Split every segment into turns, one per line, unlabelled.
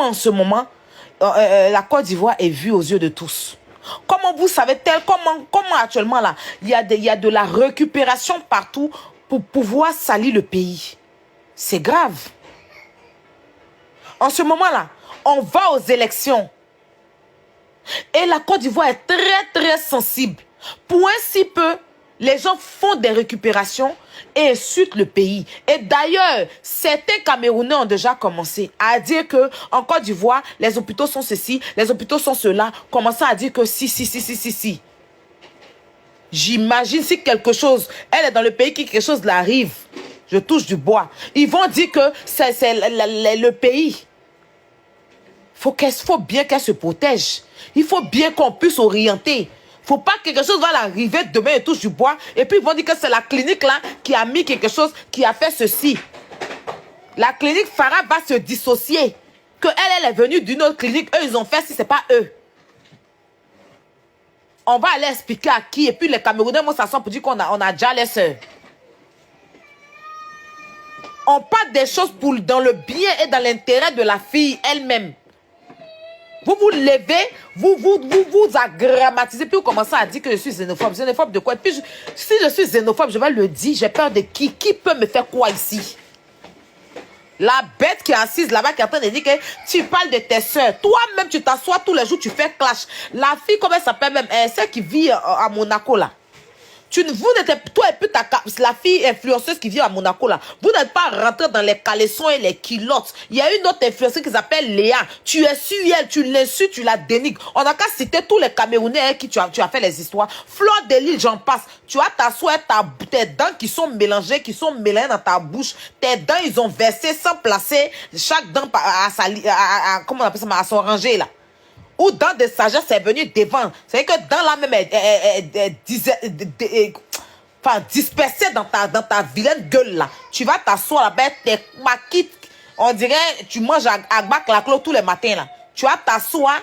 en ce moment, la Côte d'Ivoire est vue aux yeux de tous? Comment vous savez, comment actuellement là, il y a de la récupération partout pour pouvoir salir le pays? C'est grave. En ce moment-là, on va aux élections. Et la Côte d'Ivoire est très, très sensible. Pour ainsi peu, les gens font des récupérations et insultent le pays. Et d'ailleurs, certains Camerounais ont déjà commencé à dire que en Côte d'Ivoire, les hôpitaux sont ceci, les hôpitaux sont cela. Commençant à dire que si. J'imagine si quelque chose, elle est dans le pays, quelque chose l'arrive. Je touche du bois. Ils vont dire que c'est le pays. Faut bien qu'elle se protège. Il faut bien qu'on puisse orienter. Faut pas que quelque chose va l'arriver demain et touche du bois. Et puis ils vont dire que c'est la clinique là qui a mis quelque chose, qui a fait ceci. La clinique Farah va se dissocier. Que elle est venue d'une autre clinique. Eux, ils ont fait si c'est pas eux. On va aller expliquer à qui. Et puis les Camerounais vont s'asseoir pour dire qu'on a déjà les sœurs. On parle des choses dans le bien et dans l'intérêt de la fille elle-même. Vous vous levez, vous agrammatisez, puis vous commencez à dire que je suis xénophobe. Xénophobe de quoi? Et puis, si je suis xénophobe, je vais le dire, j'ai peur de qui? Qui peut me faire quoi ici? La bête qui est assise là-bas, qui est en train de dire que tu parles de tes soeurs. Toi-même, tu t'assois tous les jours, tu fais clash. La fille, comment elle s'appelle même? Celle qui vit à Monaco là. Toi et puis la fille influenceuse qui vit à Monaco là, vous n'êtes pas rentré dans les caleçons et les culottes. Il y a une autre influenceuse qui s'appelle Léa. Tu es sur elle, tu l'insultes, tu la dénigres. On n'a qu'à citer tous les Camerounais qui tu as fait les histoires. Fleur de l'île, j'en passe. Tu as tes dents qui sont mélangées dans ta bouche. Tes dents, ils ont versé sans placer chaque dent comment on appelle ça, à son rangée là. Ou dans des sagesses, c'est venu devant. C'est que dans la même, dispersée dans ta vilaine gueule là. Tu vas t'asseoir là-bas, t'es maquille. On dirait, tu manges à bac-la-clo tous les matins là. Tu vas t'asseoir,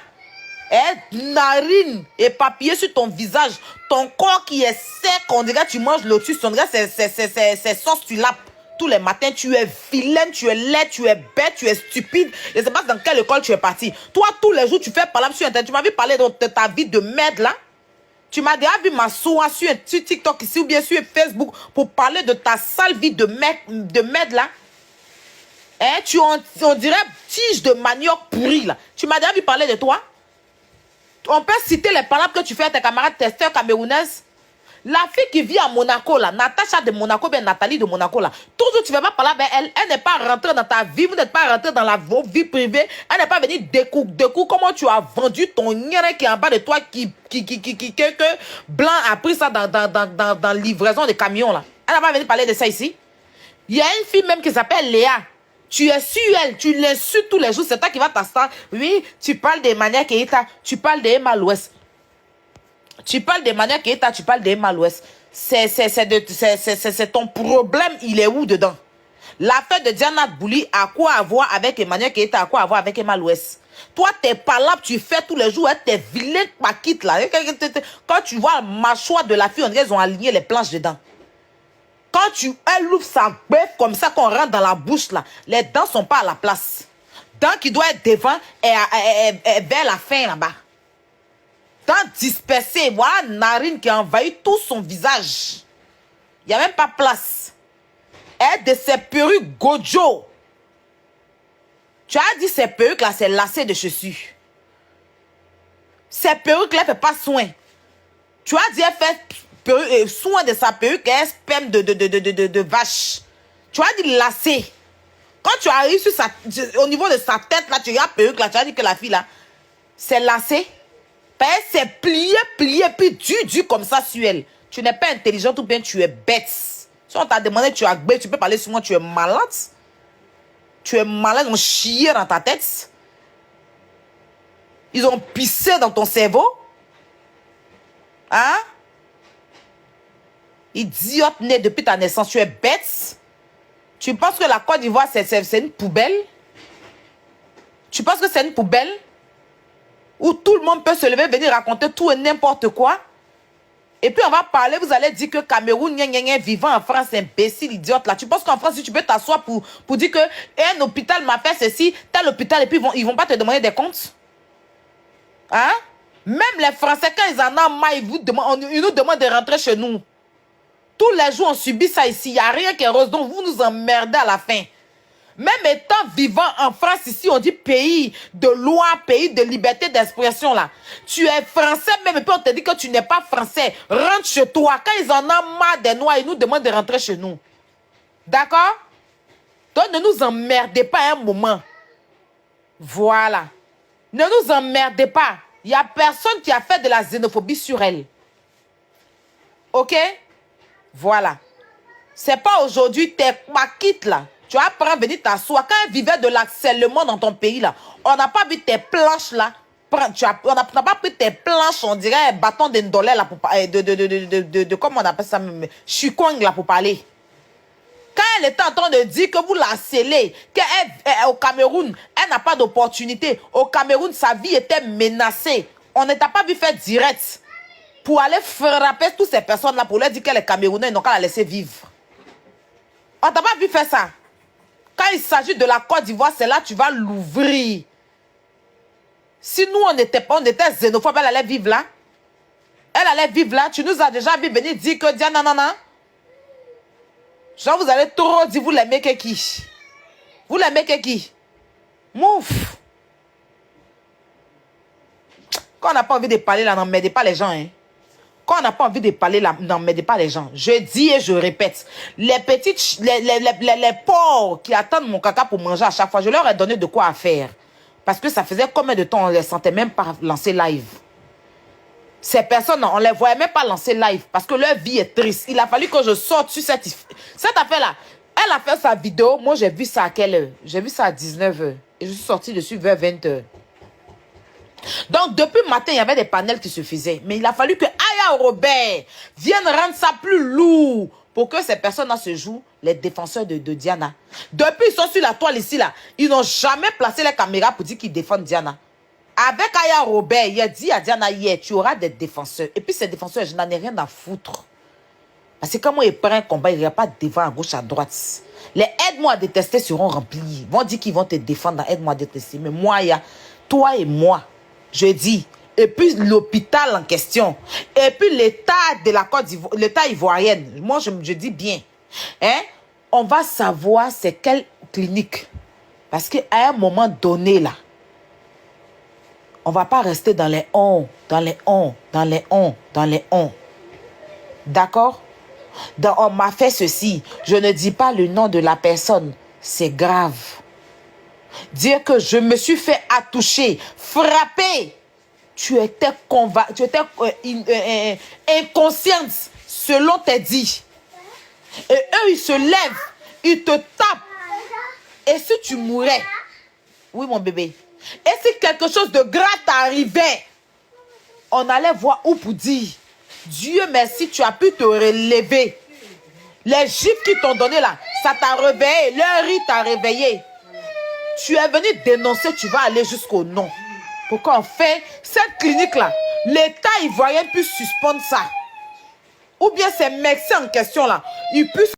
narine éparpillée sur ton visage. Ton corps qui est sec, on dirait tu manges lotus. On dirait c'est sauce tu lapes. Tous les matins, tu es vilaine, tu es laide, tu es bête, tu es stupide. Je ne sais pas dans quelle école tu es parti. Toi, tous les jours, tu fais parler sur Internet. Tu m'as vu parler de ta vie de merde, là. Tu m'as déjà vu m'asseoir sur TikTok ici ou bien sur Facebook pour parler de ta sale vie de merde, là. On dirait tige de manioc pourri, là. Tu m'as déjà vu parler de toi? On peut citer les paroles que tu fais à tes camarades testeurs camerounaises. La fille qui vit à Monaco, là, Natacha de Monaco, bien Nathalie de Monaco, là, toujours tu ne vas pas parler avec elle, elle n'est pas rentrée dans ta vie, vous n'êtes pas rentré dans vos vie privée, elle n'est pas venue découvrir comment tu as vendu ton nieré qui est en bas de toi, que Blanc a pris ça dans livraison de camions, là. Elle n'a pas venu parler de ça ici. Il y a une fille même qui s'appelle Léa. Tu es sur elle, tu l'insultes tous les jours, c'est toi qui vas t'asseoir. Oui, tu parles de Mania Keita, tu parles de Emma l'Ouest. Tu parles de Mania Keita, tu parles de Emma l'Ouest. C'est ton problème, il est où dedans? L'affaire de Diana Bouli a quoi à voir avec Emmanuel Keita, a quoi à voir avec Emma l'Ouest? Toi, tes palabres, tu fais tous les jours, tes vilaines paquites là. Quand tu vois le mâchoire de la fille, on dirait qu'ils ont aligné les planches dedans. Quand elle ouvre sa bœuf comme ça, qu'on rentre dans la bouche là, les dents sont pas à la place. Dents qui doivent être devant et vers la fin là-bas. Dents dispersées, voilà, narine qui envahit tout son visage. Il n'y a même pas place. Et de ces perruques Gojo. Tu as dit ces perruques là, c'est lacet de chaussures. Ces perruques là, elle ne fait pas soin. Tu as dit, elle fait soin de sa perruque, elle sperme de vache. Tu as dit lacet. Quand tu arrives au niveau de sa tête là, tu regardes perruque là, tu as dit que la fille là, c'est lacet. Elle s'est pliée, puis dur comme ça sur elle. Tu n'es pas intelligente ou bien tu es bête. Si on t'a demandé, tu peux parler sur moi, tu es malade. Tu es malade, ils ont chié dans ta tête. Ils ont pissé dans ton cerveau. Hein? Idiote née depuis ta naissance, tu es bête. Tu penses que la Côte d'Ivoire, c'est une poubelle? Tu penses que c'est une poubelle? Où tout le monde peut se lever, venir raconter tout et n'importe quoi. Et puis on va parler, vous allez dire que Cameroun, vivant en France, imbécile, idiote là. Tu penses qu'en France, si tu peux t'asseoir pour dire que un hôpital m'a fait ceci, tel hôpital, et puis ils vont pas te demander des comptes? Hein? Même les Français, quand ils en ont marre, ils nous demandent de rentrer chez nous. Tous les jours, on subit ça ici. Il n'y a rien qui est rose, donc vous nous emmerdez à la fin. Même étant vivant en France, ici, on dit pays de loi, pays de liberté d'expression, là. Tu es français, même, et puis on te dit que tu n'es pas français. Rentre chez toi. Quand ils en ont marre des Noirs, ils nous demandent de rentrer chez nous. D'accord? Donc, ne nous emmerdez pas un moment. Voilà. Ne nous emmerdez pas. Il n'y a personne qui a fait de la xénophobie sur elle. OK? Voilà. C'est pas aujourd'hui, t'es maquite, là. Tu apprends à venir t'asseoir. Quand elle vivait de l'acellement dans ton pays, là, on n'a pas vu tes planches, là. On n'a pas pris tes planches, on dirait un bâton d'indolé, là, pour parler. Comment on appelle ça même? Chikwang, là, pour parler. Quand elle était en train de dire que vous la scellez, qu'au Cameroun, elle n'a pas d'opportunité. Au Cameroun, sa vie était menacée. On ne t'a pas vu faire direct pour aller frapper toutes ces personnes-là, pour leur dire qu'elle est Camerounais, ils n'ont qu'à la laisser vivre. On t'a pas vu faire ça. Quand il s'agit de la Côte d'Ivoire, c'est là que tu vas l'ouvrir. Si nous, on était xénophobes, elle allait vivre là. Elle allait vivre là. Tu nous as déjà vu venir dire que Diana, non. Genre, vous allez trop dire, vous l'aimez que qui? Vous l'aimez que qui? Mouf. Quand on n'a pas envie de parler là, n'emmerdez pas les gens, hein. Quand on n'a pas envie de parler là, n'emmerdez pas les gens. Je dis et je répète. Les petites, les porcs qui attendent mon caca pour manger à chaque fois, je leur ai donné de quoi à faire. Parce que ça faisait combien de temps on les sentait même pas lancer live. Ces personnes, on les voyait même pas lancer live parce que leur vie est triste. Il a fallu que je sorte sur cette affaire-là. Elle a fait sa vidéo. Moi, j'ai vu ça à quelle heure? J'ai vu ça à 19h. Et je suis sortie dessus vers 20h. Donc, depuis le matin, il y avait des panels qui se faisaient. Mais il a fallu que Aya Robert vienne rendre ça plus lourd pour que ces personnes-là se jouent les défenseurs de Diana. Depuis, ils sont sur la toile ici, là. Ils n'ont jamais placé les caméras pour dire qu'ils défendent Diana. Avec Aya Robert, il a dit à Diana hier, tu auras des défenseurs. Et puis ces défenseurs, je n'en ai rien à foutre. Parce que quand moi, il prend un combat, il n'y a pas devant, à gauche, à droite. Les aide-moi à détester seront remplis. Ils vont dire qu'ils vont te défendre, aide-moi à détester. Mais moi, il y a toi et moi, je dis. Et puis l'hôpital en question. Et puis l'état de la Côte d'Ivoire, l'état ivoirienne. Moi, je dis bien. Hein? On va savoir c'est quelle clinique. Parce qu'à un moment donné, là, on ne va pas rester dans les on, dans les on, dans les on, dans les on. D'accord? On m'a fait ceci. Je ne dis pas le nom de la personne. C'est grave. Dire que je me suis fait attoucher, frapper. Tu étais inconsciente selon tes dits. Et eux, ils se lèvent, ils te tapent. Et si tu mourais? Oui, mon bébé. Et si quelque chose de grave t'arrivait, on allait voir où pour dire, Dieu merci, tu as pu te relever. Les gifles qui t'ont donné là, ça t'a réveillé, leur riz t'a réveillé. Tu es venu dénoncer, tu vas aller jusqu'au nom. Pourquoi on fait cette clinique-là, l'État ivoirien puisse suspendre ça. Ou bien ces médecins en question là, ils puissent